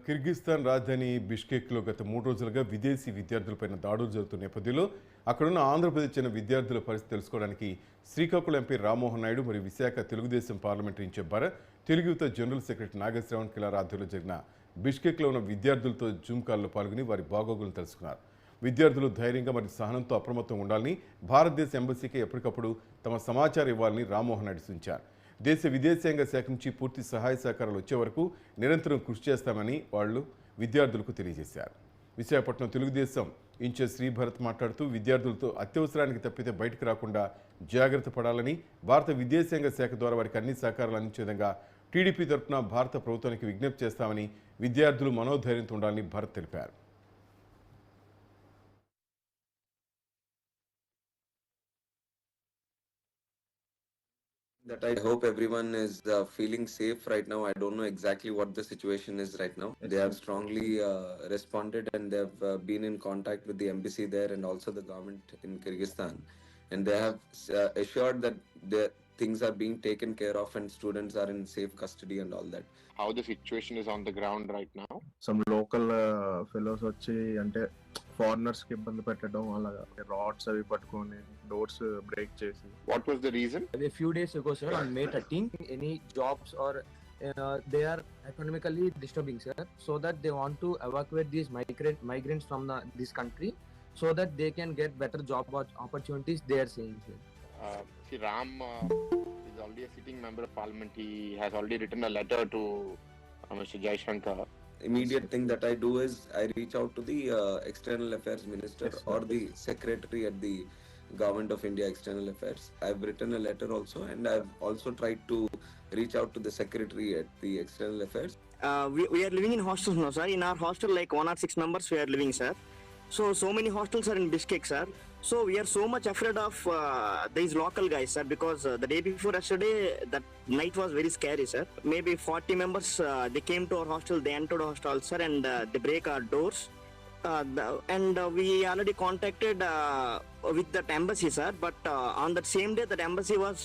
కిర్గిస్తాన్ రాజధాని బిష్కెక్లో గత 3 రోజులుగా విదేశీ విద్యార్థులపైన దాడులు జరుగుతున్న నేపథ్యంలో అక్కడున్న ఆంధ్రప్రదేశ్ చెందిన విద్యార్థుల పరిస్థితి తెలుసుకోవడానికి శ్రీకాకుళం ఎంపీ రామ్మోహన్ నాయుడు మరియు విశాఖ తెలుగుదేశం పార్లమెంటరీ ఇన్ఛార్జ్ తెలుగు యువత జనరల్ సెక్రటరీ నాగశ్రావణ్ కిలార్ ఆధ్వర్యంలో జరిగిన బిష్కెక్లో ఉన్న విద్యార్థులతో జూమ్ కాల్లో పాల్గొని వారి బాగోగులను తెలుసుకున్నారు. విద్యార్థులు ధైర్యంగా మరియు సహనంతో అప్రమత్తంగా ఉండాలని, భారతదేశ ఎంబసీకి ఎప్పటికప్పుడు తమ సమాచారం ఇవ్వాలని రామ్మోహన్ నాయుడు సూచించారు. దేశ విదేశాంగ శాఖ నుంచి పూర్తి సహాయ సహకారాలు వచ్చే వరకు నిరంతరం కృషి చేస్తామని వాళ్ళు విద్యార్థులకు తెలియజేశారు. విశాఖపట్నం తెలుగుదేశం ఇన్ఛార్జ్ శ్రీభరత్ మాట్లాడుతూ విద్యార్థులతో అత్యవసరానికి తప్పితే బయటకు రాకుండా జాగ్రత్త పడాలని, భారత విదేశాంగ శాఖ ద్వారా వారికి అన్ని సహకారాలు అందించే విధంగా టీడీపీ తరఫున భారత ప్రభుత్వానికి విజ్ఞప్తి చేస్తామని, విద్యార్థులు మనోధైర్యంతో ఉండాలని భరత్ తెలిపారు. That I hope everyone is feeling safe right now. I don't know exactly what the situation is right now. They have strongly responded, and they have been in contact with the embassy there and also the government in Kyrgyzstan, and they have assured that the things are being taken care of and students are in safe custody and all that. How the situation is on the ground right now? Some local fellows వచ్చి అంటే foreigners కి ఇబ్బంది పెట్టడం, అలాగా rods అవి పట్టుకొని doors break చేసి. What was the reason? A few days ago, sir, on May 13th, any jobs or they are economically disturbing, sir, so that they want to evacuate these migrants from this country so that they can get better job opportunities, they are saying, sir. See, Ram is already a sitting member of parliament. He has already written a letter to Mr. Jaishankar. Immediate thing that I do is I reach out to the external affairs minister or the secretary at the government of India external affairs. I've written a letter also, and I've also tried to reach out to the secretary at the external affairs. We are living in hostels now, sir. In our hostel, like 1 or 6 members we are living, sir. So many hostels are in Bishkek, sir. So we are so much afraid of these local guys, sir, because the day before yesterday, that night was very scary, sir. Maybe 40 members, they came to our hostel, they entered our hostel, sir, and they break our doors. We already contacted with that embassy, sir, but on that same day, that embassy was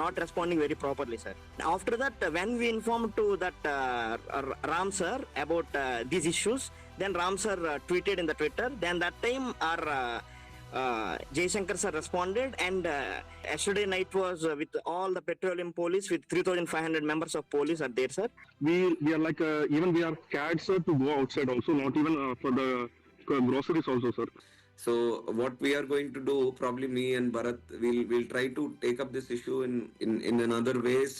not responding very properly, sir. After that, when we informed to that Ram sir about these issues, then Ram sir tweeted in the Twitter. Then that time our Jaishankar sir responded, and yesterday night was with all the petroleum police with 3,500 members of police are there, sir. We are like even we are scared, sir, to go outside also, not even for the groceries also, sir. So what we are going to do, probably me and Bharat, we'll try to take up this issue in another ways.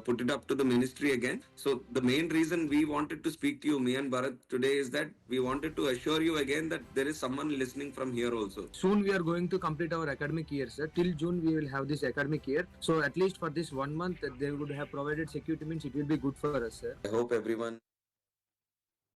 Put it up to the ministry again. So the main reason we wanted to speak to you, me and Bharat, today is that we wanted to assure you again that there is someone listening from here also. Soon we are going to complete our academic year, sir. Till June we will have this academic year. So at least for this 1 month they would have provided security, means it will be good for us, sir. I hope everyone